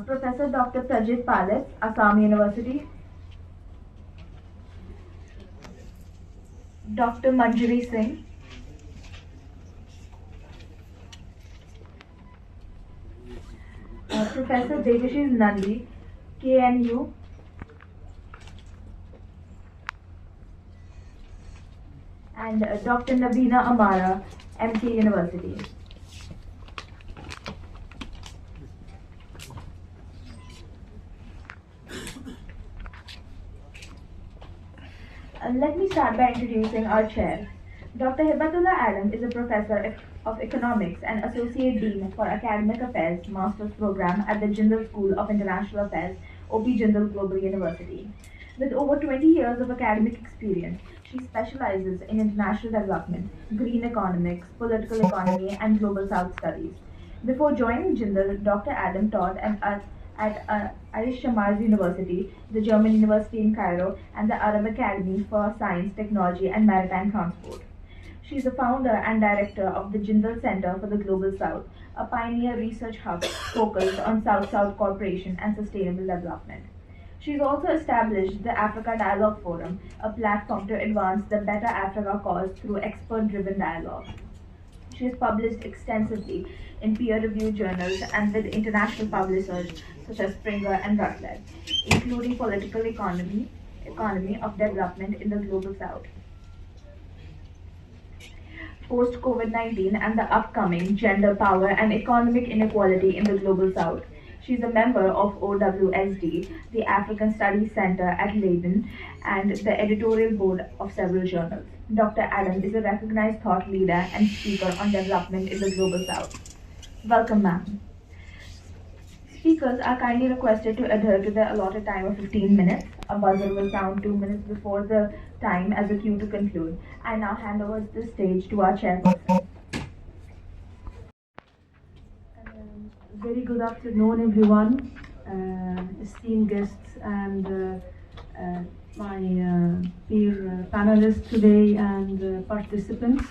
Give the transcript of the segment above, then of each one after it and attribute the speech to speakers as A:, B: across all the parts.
A: Professor Dr. Prajit Palit, Assam University. Dr. Manjari Singh. Professor Devashish Nandi, KNU. And Dr. Navina Amara, MK University. Let me start by introducing our chair. Dr. Hibatullah Adam is a professor of economics and associate dean for academic affairs master's program at the Jindal School of International Affairs, OP Jindal Global University. With over 20 years of academic experience, she specializes in international development, green economics, political economy, and global South studies. Before joining Jindal, Dr. Adam taught at Aish Shamaz University, the German University in Cairo, and the Arab Academy for Science, Technology, and Maritime Transport. She is the founder and director of the Jindal Center for the Global South, a pioneer research hub focused on South-South cooperation and sustainable development. She has also established the Africa Dialogue Forum, a platform to advance the Better Africa cause through expert-driven dialogue. She has published extensively in peer-reviewed journals and with international publishers such as Springer and Routledge, including Political Economy of Development in the Global South, post-COVID-19 and the upcoming gender power and economic inequality in the Global South. She is a member of OWSD, the African Studies Center at Leiden, and the editorial board of several journals. Dr. Adam is a recognized thought leader and speaker on development in the Global South. Welcome, ma'am. Speakers are kindly requested to adhere to the allotted time of 15 minutes. A buzzer will sound 2 minutes before the time as a cue to conclude. I now hand over the stage to our chairperson.
B: Very good afternoon, everyone, esteemed guests and my peer panelists today and participants.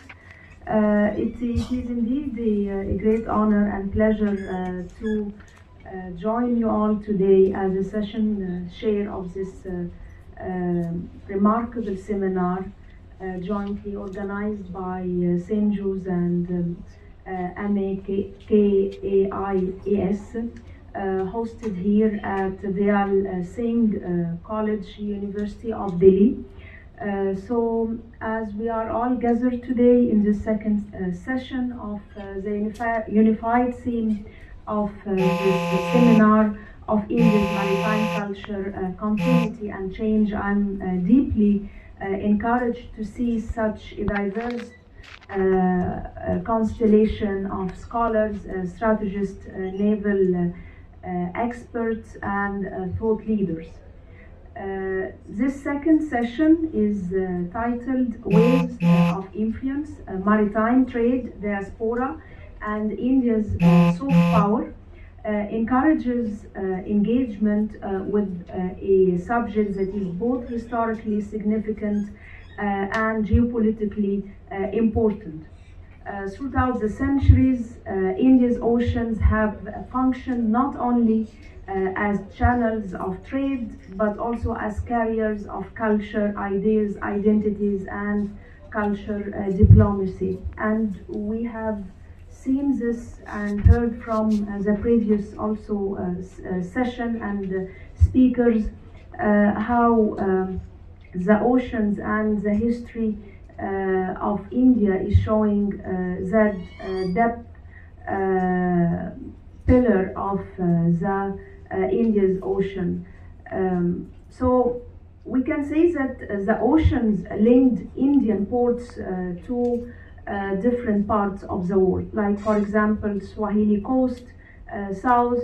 B: It is indeed a great honor and pleasure to join you all today as a session share of this remarkable seminar jointly organized by St. Jude's and MAKAIAS, hosted here at Dayal Singh College, University of Delhi. So as we are all gathered today in the second session of the unified theme of this seminar of India's maritime culture, continuity and change, I'm deeply encouraged to see such a diverse constellation of scholars, strategists, naval experts, and thought leaders. This second session is titled Waves of Influence, Maritime Trade, Diaspora, and India's soft power, encourages engagement with a subject that is both historically significant and geopolitically important. Throughout the centuries, India's oceans have functioned not only as channels of trade, but also as carriers of culture, ideas, identities, and culture diplomacy. And we have seen this and heard from the previous also session and speakers how the oceans and the history of India is showing that depth pillar of the India's ocean. So we can say that the oceans linked Indian ports to different parts of the world, like for example Swahili coast, South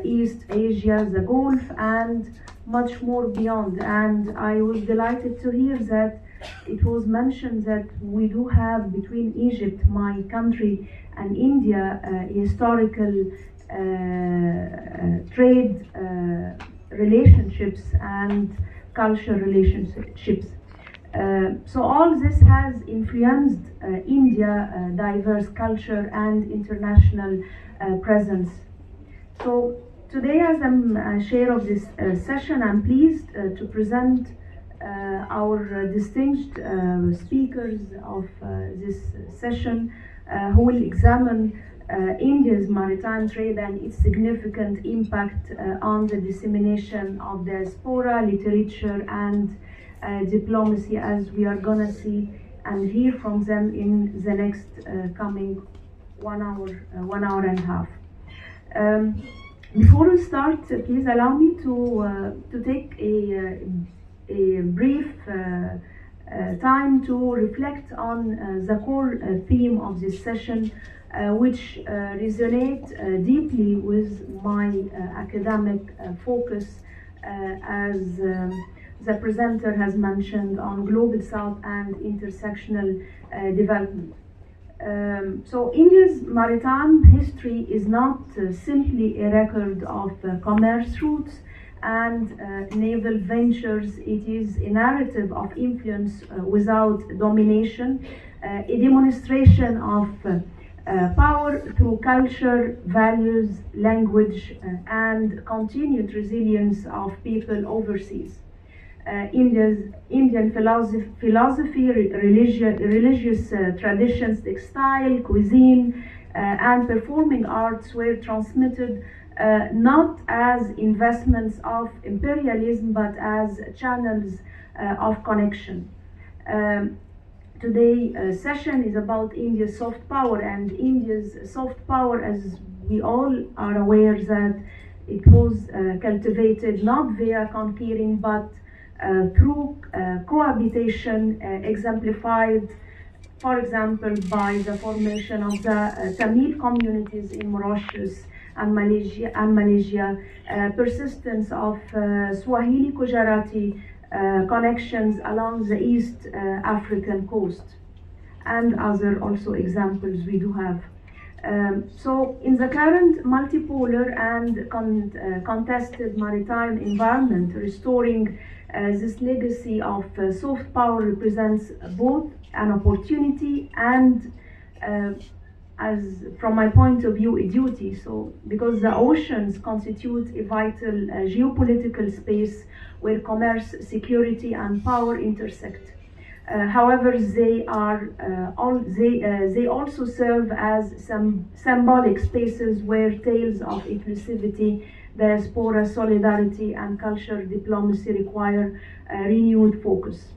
B: East Asia, the Gulf, and much more beyond. And I was delighted to hear that it was mentioned that we do have between Egypt, my country, and India historical trade relationships and cultural relationships. So all this has influenced India's diverse culture and international presence. So Today, as I'm chair of this session, I'm pleased to present our distinguished speakers of this session who will examine India's maritime trade and its significant impact on the dissemination of diaspora, literature, and diplomacy, as we are gonna see and hear from them in the next coming 1 hour and a half. Before we start, please allow me to take a brief time to reflect on the core theme of this session, which resonate deeply with my academic focus, as the presenter has mentioned, on Global South and intersectional development. So India's maritime history is not simply a record of commerce routes and naval ventures. It is a narrative of influence without domination, a demonstration of power through culture, values, language, and continued resilience of people overseas. Indian philosophy, religious traditions, textile, cuisine, and performing arts were transmitted not as investments of imperialism, but as channels of connection. Today's session is about India's soft power, and India's soft power, as we all are aware, that it was cultivated not via conquering, but through cohabitation, exemplified, for example, by the formation of the Tamil communities in Mauritius and Malaysia, persistence of Swahili Gujarati connections along the East African coast, and other also examples we do have. So in the current multipolar and contested maritime environment, restoring this legacy of soft power represents both an opportunity and, as from my point of view, a duty. So because the oceans constitute a vital geopolitical space where commerce, security, and power intersect. However, they also serve as some symbolic spaces where tales of inclusivity, diaspora, solidarity, and cultural diplomacy require renewed focus.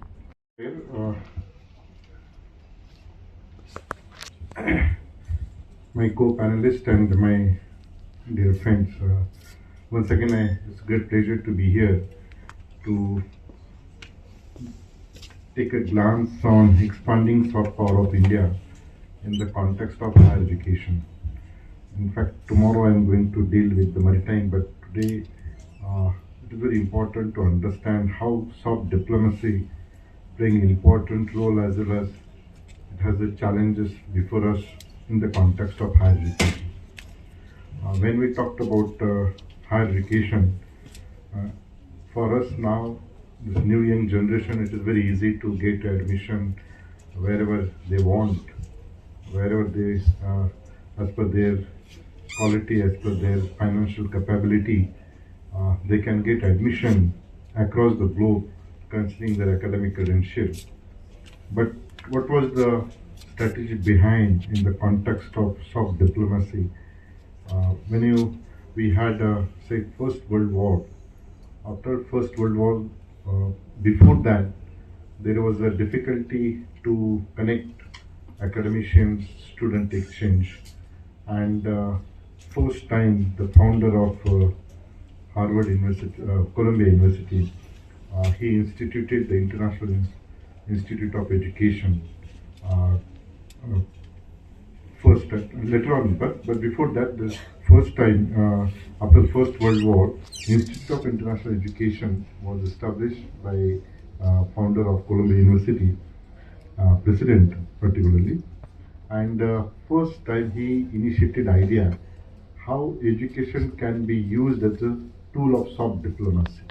C: My co-panelists and my dear friends, once again, it's a great pleasure to be here to take a glance on expanding soft power of India in the context of higher education. In fact, tomorrow I'm going to deal with the maritime, but today it is very important to understand how soft diplomacy playing an important role, as well as it has the challenges before us in the context of higher education. When we talked about higher education, for us now, this new young generation, it is very easy to get admission wherever they want, wherever they, as per their quality, as per their financial capability, they can get admission across the globe considering their academic credentials. But what was the strategy behind in the context of soft diplomacy? We had, say, First World War. After First World War, before that, there was a difficulty to connect academicians, student exchange, and first time the founder of Harvard University, Columbia University, he instituted the International Institute of Education. Later on, but before that, the first time after the First World War, Institute of International Education was established by founder of Columbia University, president particularly, and first time he initiated idea how education can be used as a tool of soft diplomacy.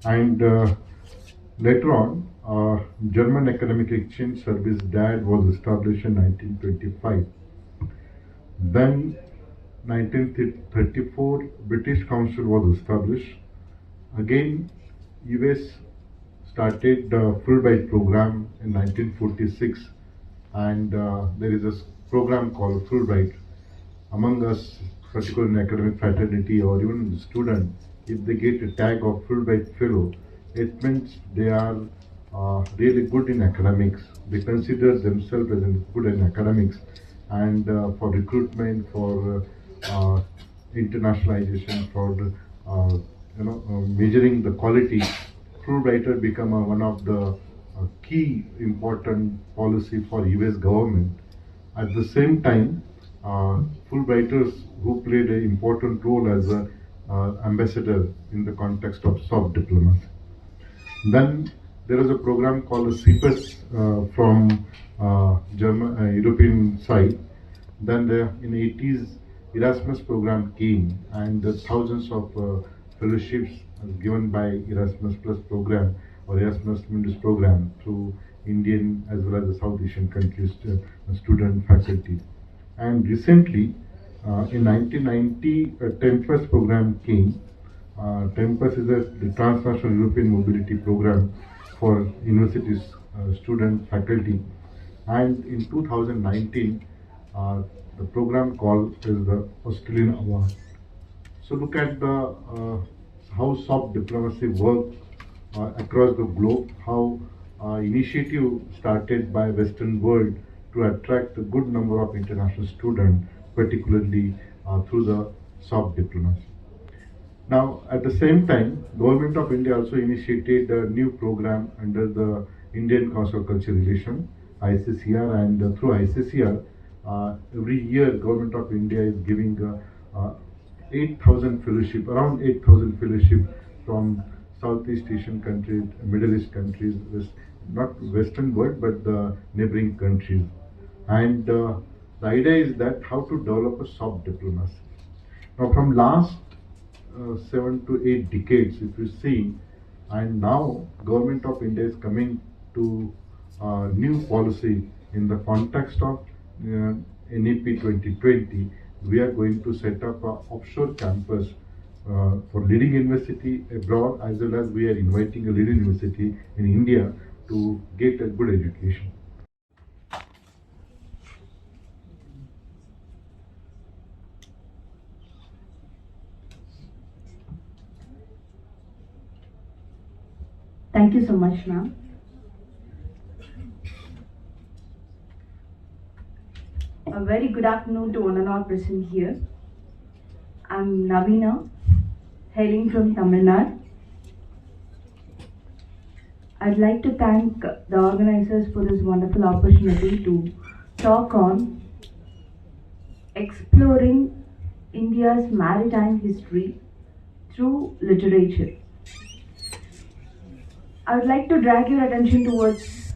C: And later on, German Academic Exchange Service, DAD, was established in 1925. Then 1934, British Council was established. Again, US started the Fulbright program in 1946, and there is a program called Fulbright. Among us, particularly in academic fraternity or even student, if they get a tag of Fulbright Fellow, it means they are really good in academics. They consider themselves as good in academics, and for recruitment, for internationalization, for measuring the quality, Fulbrighter become one of the key important policy for US government. At the same time, Fulbrighters who played an important role as an ambassador in the context of soft diplomacy. Then there is a program called the CPES from European side. Then in 80s, Erasmus program came, and thousands of fellowships given by Erasmus Plus program or Erasmus Mundus program through Indian as well as the South Asian countries student faculty. And recently, in 1990, a Tempest program came. Tempest is the Transnational European Mobility Program for universities, student faculty. And in 2019, the program called is the Australian Award. So look at the how soft diplomacy works across the globe, how initiative started by Western world to attract a good number of international students, particularly through the soft diplomacy. Now, at the same time, Government of India also initiated a new program under the Indian Council of Cultural Relations, ICCR, and through ICCR, every year Government of India is giving 8,000 fellowship, around 8,000 fellowship from Southeast Asian countries, Middle East countries, not Western world, but the neighboring countries. And the idea is that how to develop a soft diplomacy. Now, from last 7 to 8 decades, if you see, and now Government of India is coming to new policy in the context of NEP 2020. We are going to set up an offshore campus for leading university abroad, as well as we are inviting a leading university in India to get a good education.
B: Thank you so much, ma'am. A very good afternoon to one and all present here. I'm Navina, hailing from Tamil Nadu. I'd like to thank the organizers for this wonderful opportunity to talk on exploring India's maritime history through literature. I would like to drag your attention towards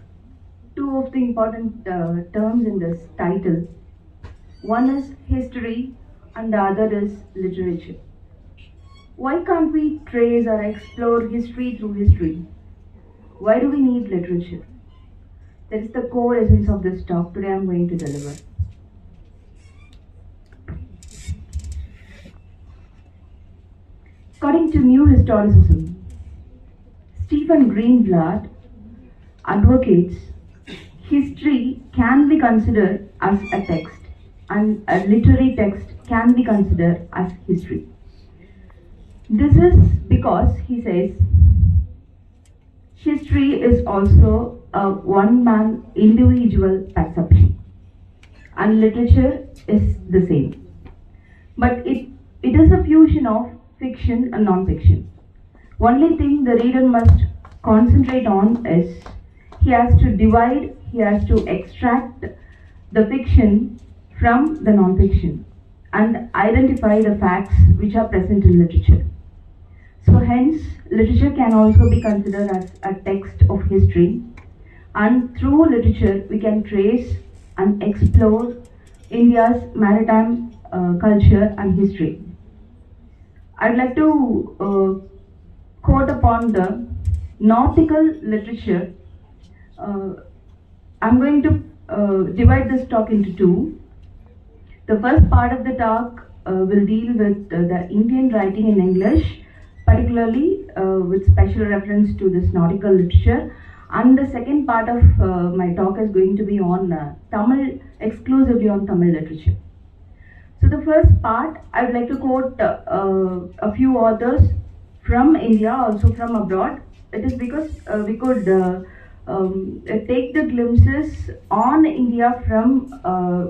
B: two of the important terms in this title. One is history and the other is literature. Why can't we trace or explore history through history? Why do we need literature? That is the core essence of this talk today I'm going to deliver. According to New Historicism, Stephen Greenblatt advocates history can be considered as a text and a literary text can be considered as history. This is because, he says, history is also a one-man individual perception and literature is the same. But it is a fusion of fiction and non-fiction. Only thing the reader must concentrate on is he has to divide, he has to extract the fiction from the non-fiction and identify the facts which are present in literature. So hence, literature can also be considered as a text of history, and through literature we can trace and explore India's maritime culture and history. I'd like to quote upon the nautical literature. I'm going to divide this talk into two. The first part of the talk will deal with the Indian writing in English, particularly with special reference to this nautical literature. And the second part of my talk is going to be on Tamil, exclusively on Tamil literature. So the first part, I would like to quote a few authors from India, also from abroad. It is because we could take the glimpses on India from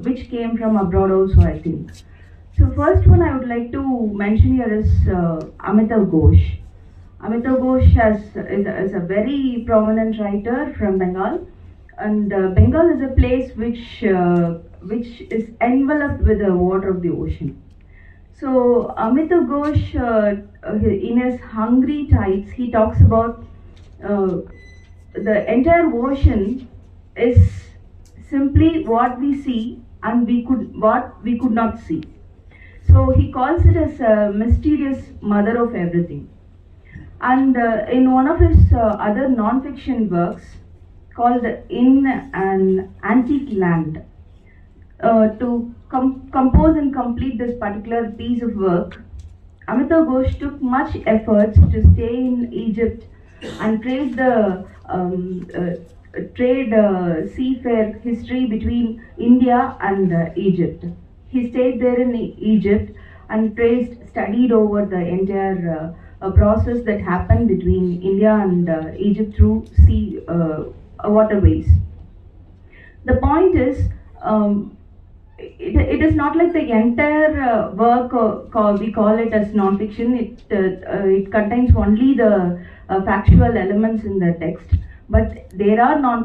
B: which came from abroad also, I think. So first one I would like to mention here is Amitav Ghosh. Amitav Ghosh is a very prominent writer from Bengal, and Bengal is a place which is enveloped with the water of the ocean. So Amitav Ghosh, in his Hungry Tides, he talks about the entire ocean is simply what we see and what we could not see. So he calls it as a mysterious mother of everything. And in one of his other non-fiction works called In an Antique Land, to compose and complete this particular piece of work, Amitav Ghosh took much efforts to stay in Egypt and trace the seafair history between India and Egypt. He stayed there in Egypt and studied over the entire process that happened between India and Egypt through sea waterways. The point is, it is not like the entire work we call it as non-fiction. It contains only the factual elements in the text, but there are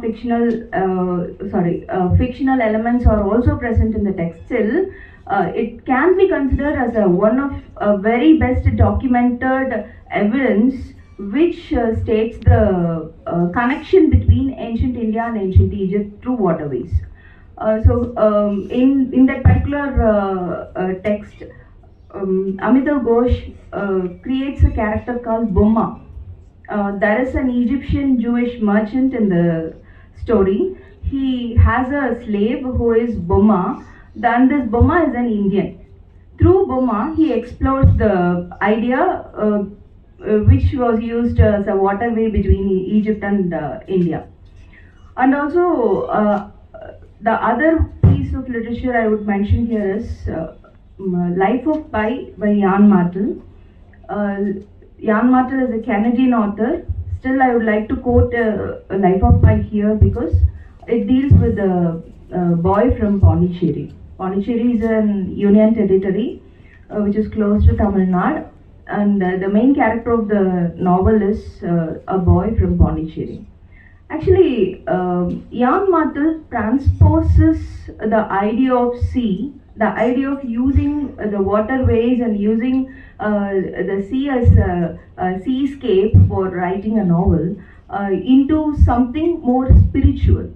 B: fictional elements are also present in the text. Still, it can be considered as one of very best documented evidence which states the connection between ancient India and ancient Egypt through waterways. In that particular text, Amitav Ghosh creates a character called Bomma. There is an Egyptian Jewish merchant in the story. He has a slave who is Bomma. Then this Bomma is an Indian. Through Bomma, he explores the idea which was used as a waterway between Egypt and India. And also, the other piece of literature I would mention here is Life of Pi by Jan Martel. Jan Martel is a Canadian author. Still, I would like to quote Life of Pi here because it deals with a boy from Pondicherry. Pondicherry is an union territory which is close to Tamil Nadu, and the main character of the novel is a boy from Pondicherry. Actually, Jan Martel transposes the idea of sea, the idea of using the waterways and using the sea as a seascape for writing a novel into something more spiritual.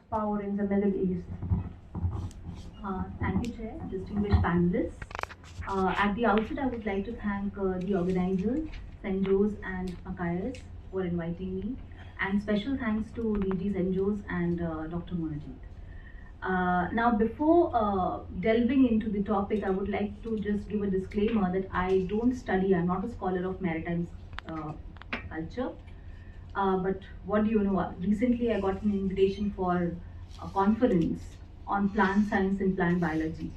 B: Power in the Middle East.
D: Thank you, Chair, distinguished panelists. At the outset, I would like to thank the organizers, St. Joe's and Matthias, for inviting me, and special thanks to DG St. Joe's and Dr. Monajit. Now, before delving into the topic, I would like to just give a disclaimer that I don't study, I'm not a scholar of maritime culture. But what do you know? Recently, I got an invitation for a conference on plant science and plant biology.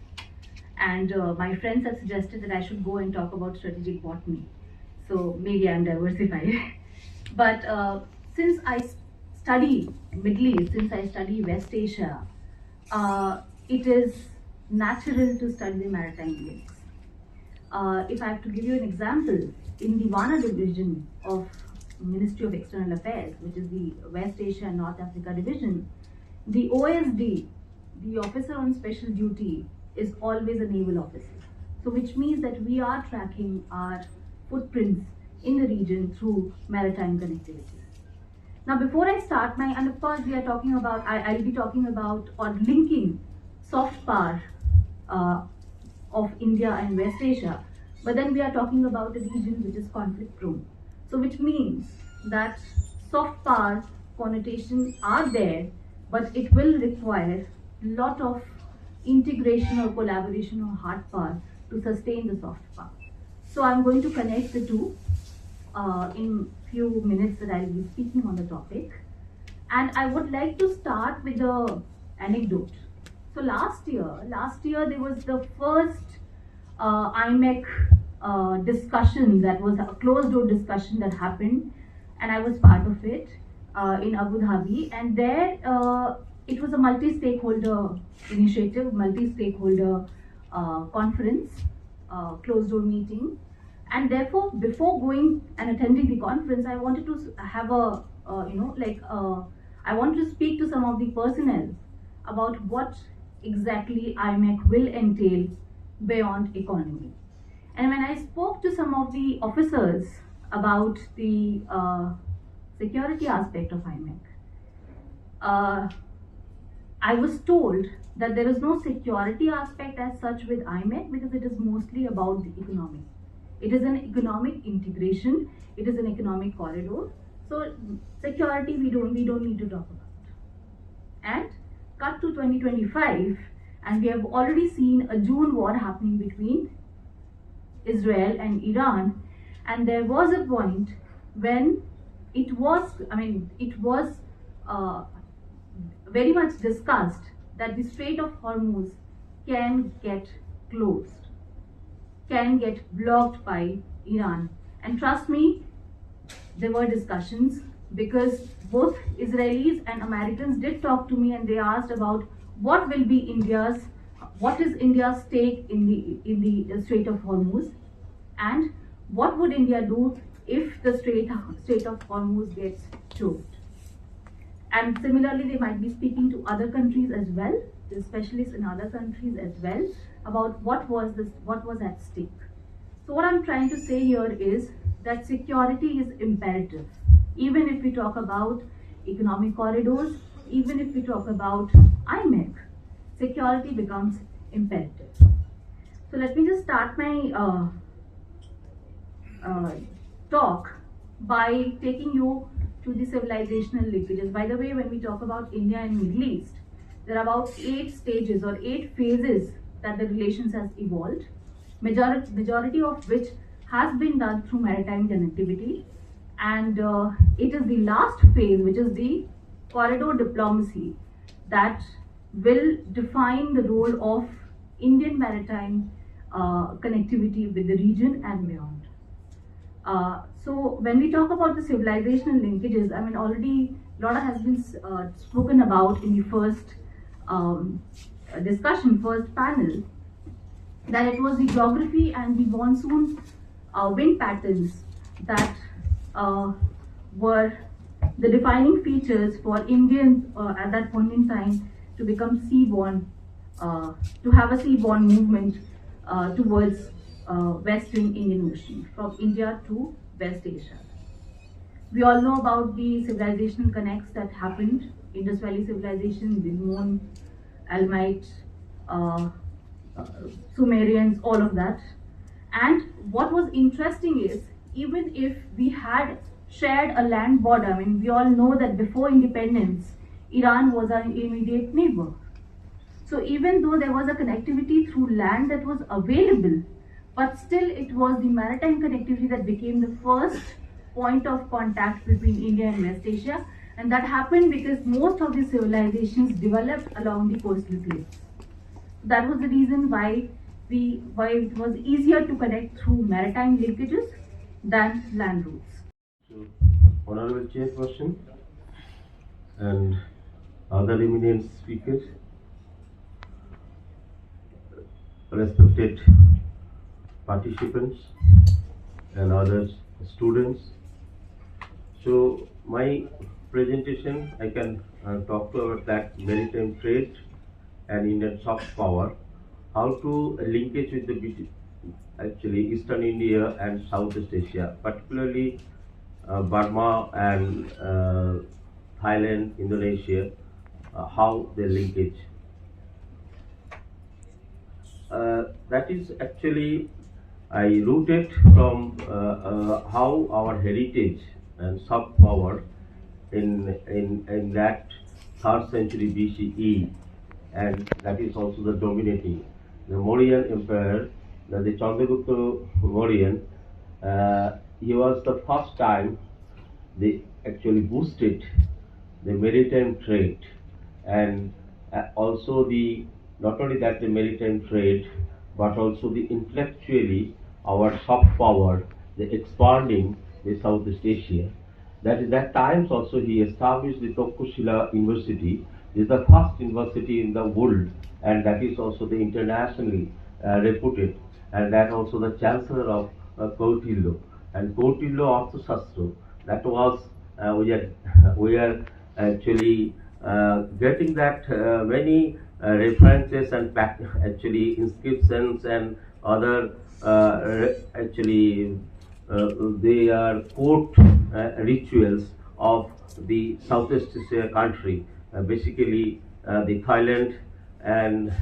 D: And my friends have suggested that I should go and talk about strategic botany. So maybe I'm diversified. But since I study Middle East, since I study West Asia, it is natural to study the maritime links. If I have to give you an example, in the WANA division of Ministry of External Affairs, which is the West Asia and North Africa division, the OSD, the Officer on Special Duty, is always a naval officer. So which means that we are tracking our footprints in the region through maritime connectivity. Now before I start and of course we are talking about, I'll be talking about or linking soft power of India and West Asia, but then we are talking about a region which is conflict prone. So which means that soft power connotations are there, but it will require a lot of integration or collaboration or hard power to sustain the soft power. So I'm going to connect the two in few minutes that I'll be speaking on the topic. And I would like to start with the anecdote. So last year there was the first IMEC discussion, that was a closed door discussion that happened, and I was part of it in Abu Dhabi. And there it was a multi-stakeholder initiative, multi-stakeholder conference, closed door meeting. And therefore, before going and attending the conference, I wanted to have a, I wanted to speak to some of the personnel about what exactly IMEC will entail beyond economy. And when I spoke to some of the officers about the security aspect of IMEC, I was told that there is no security aspect as such with IMEC, because it is mostly about the economy. It is an economic integration. It is an economic corridor. So security we don't need to talk about. And cut to 2025, and we have already seen a June war happening between Israel and Iran. And there was a point when it was very much discussed that the Strait of Hormuz can get closed, can get blocked by Iran. And trust me, there were discussions, because both Israelis and Americans did talk to me, and they asked about what will be India's stake in the Strait of Hormuz, and what would India do if the Strait of Hormuz gets choked. And similarly, they might be speaking to other countries as well, the specialists in other countries as well, about what was at stake. So what I'm trying to say here is that security is imperative. Even if we talk about economic corridors, even if we talk about IMEC, security becomes imperative. So let me just start my talk by taking you to the civilizational linkages. By the way, when we talk about India and Middle East, there are about 8 stages or 8 phases that the relations has evolved, majority of which has been done through maritime connectivity. And it is the last phase, which is the corridor diplomacy, that will define the role of Indian maritime connectivity with the region and beyond. So when we talk about the civilizational linkages, I mean, already a lot has been spoken about in the first discussion, first panel, that it was the geography and the monsoon wind patterns that were the defining features for Indians at that point in time to become seaborne, to have a seaborne movement towards Western Indian Ocean, from India to West Asia. We all know about the civilizational connects that happened, Indus Valley civilization, the Minoan, Almite, Sumerians, all of that. And what was interesting is, even if we had shared a land border, I mean, we all know that before independence, Iran was our immediate neighbor. So even though there was a connectivity through land that was available, but still it was the maritime connectivity that became the first point of contact between India and West Asia. And that happened because most of the civilizations developed along the coastal plains. That was the reason why it was easier to connect through maritime linkages than land routes.
E: So, Honorable Chairperson and other eminent speakers, respected participants and others, students. So my presentation, I can talk about that maritime trade and Indian soft power, how to linkage with the actually Eastern India and Southeast Asia, particularly Burma and Thailand, Indonesia, how they linkage. That is actually I rooted from how our heritage and soft power in that 3rd century BCE, and that is also the dominating. The Mauryan Empire the Chandragupta Mauryan, he was the first time they actually boosted the maritime trade, and also the not only that the maritime trade, but also the intellectually our soft power, the expanding the Southeast Asia. That is that times also he established the Tokushila University. This is the first university in the world, and that is also the internationally reputed, and that also the chancellor of Kautilya and Kautilya Arthashastra. That was we are actually getting that many references and actually inscriptions and other actually they are court rituals of the Southeast Asia country, basically the Thailand and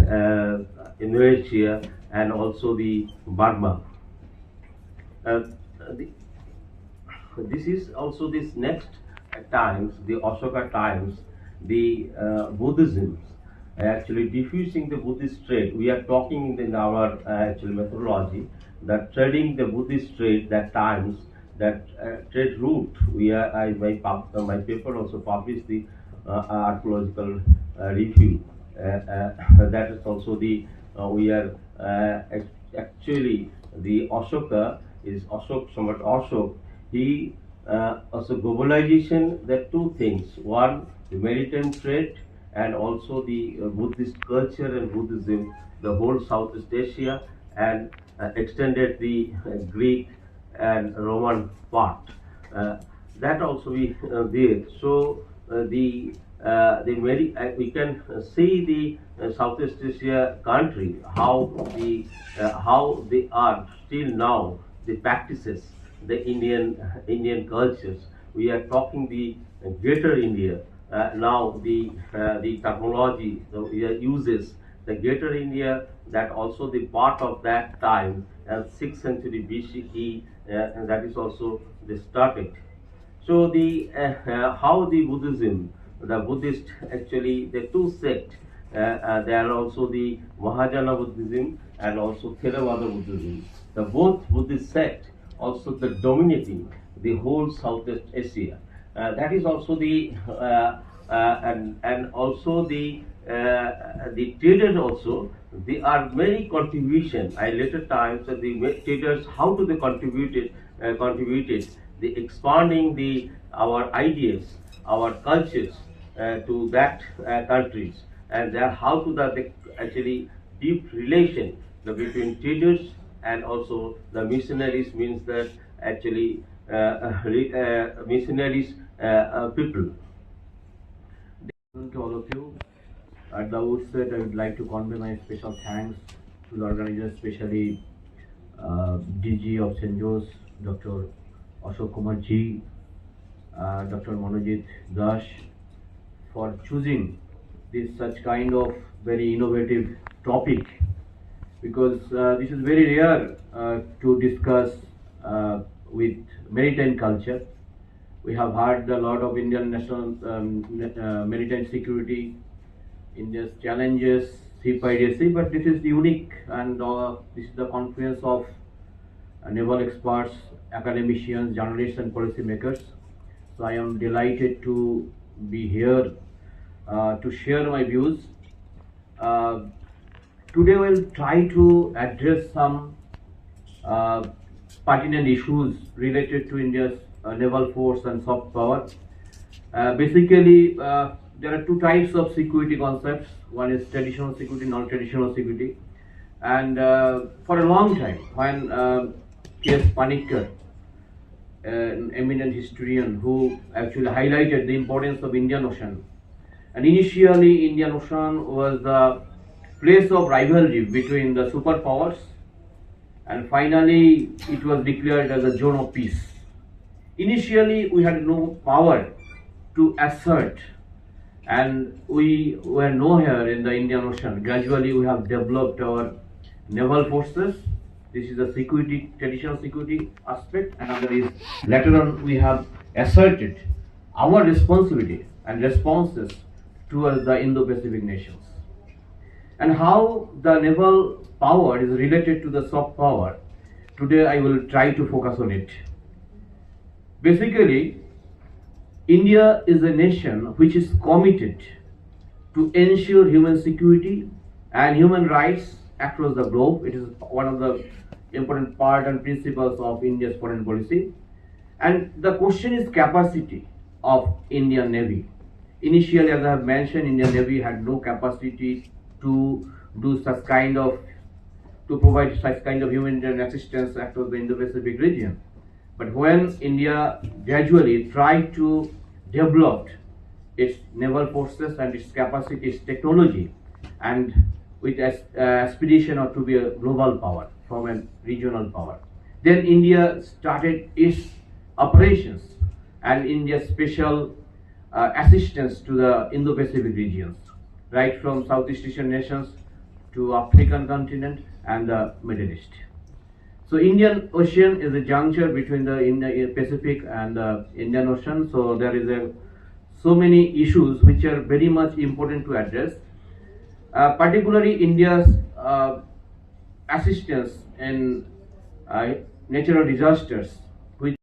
E: Indonesia and also the Burma. The, this is also this next times, the Ashoka times, the Buddhism actually diffusing the Buddhist trade. We are talking in our actual methodology that trading the Buddhist trade that times that trade route. We are my paper also published the archaeological review. That is also the we are actually the Ashoka is Ashok Samrat Ashok. He also globalization. There are two things. One, the maritime trade, and also the Buddhist culture and Buddhism, the whole Southeast Asia, and extended the Greek and Roman part. That also we did. So we can see the Southeast Asia country how they are still now the practices the Indian cultures. We are talking the Greater India. Now the technology uses the Greater India, that also the part of that time, 6th century BCE, and that is also the started. So the how the Buddhism, the Buddhist actually the two sects. There are also the Mahayana Buddhism and also Theravada Buddhism. The both Buddhist sect also the dominating the whole Southeast Asia. That is also the and also the traders also. There are many contribution. I later times the traders how to they contributed the expanding the our ideas, our cultures to that countries, and there how to the actually deep relation between traders and also the missionaries, means that actually missionaries people.
F: To all of you, at the outset, I would like to convey my special thanks to the organizers, especially DG of St. Joe's, Dr. Ashok Kumar Ji, Dr. Manojit Das, for choosing this such kind of very innovative topic, because this is very rare to discuss with maritime culture. We have heard a lot of Indian national maritime security, India's challenges, sea piracy, but this is unique, and this is the confluence of naval experts, academicians, journalists, and policy makers. So I am delighted to be here to share my views. Today we will try to address some pertinent issues related to India's naval force and soft power. Basically, there are two types of security concepts. One is traditional security, non-traditional security. And for a long time, when K.S. Panikkar, an eminent historian who actually highlighted the importance of Indian Ocean, and initially Indian Ocean was the place of rivalry between the superpowers, and finally it was declared as a zone of peace. Initially we had no power to assert, and we were nowhere in the Indian Ocean. Gradually we have developed our naval forces. This is the security, traditional security aspect, and another is later on we have asserted our responsibility and responses towards the Indo-Pacific nations. and how the naval power is related to the soft power. Today I will try to focus on it. Basically, India is a nation which is committed to ensure human security and human rights across the globe. It is one of the important part and principles of India's foreign policy. And the question is capacity of Indian Navy. Initially, as I have mentioned, Indian Navy had no capacity to do such kind of, to provide such kind of humanitarian assistance across the Indo-Pacific region. But when India gradually tried to develop its naval forces and its capacity, its technology, and with aspiration of to be a global power from a regional power, then India started its operations and India's special assistance to the Indo-Pacific regions, right from Southeast Asian nations to African continent and the Middle East. So Indian Ocean is a juncture between the Pacific and the Indian Ocean. So there is so many issues which are very much important to address. Particularly India's assistance in natural disasters, which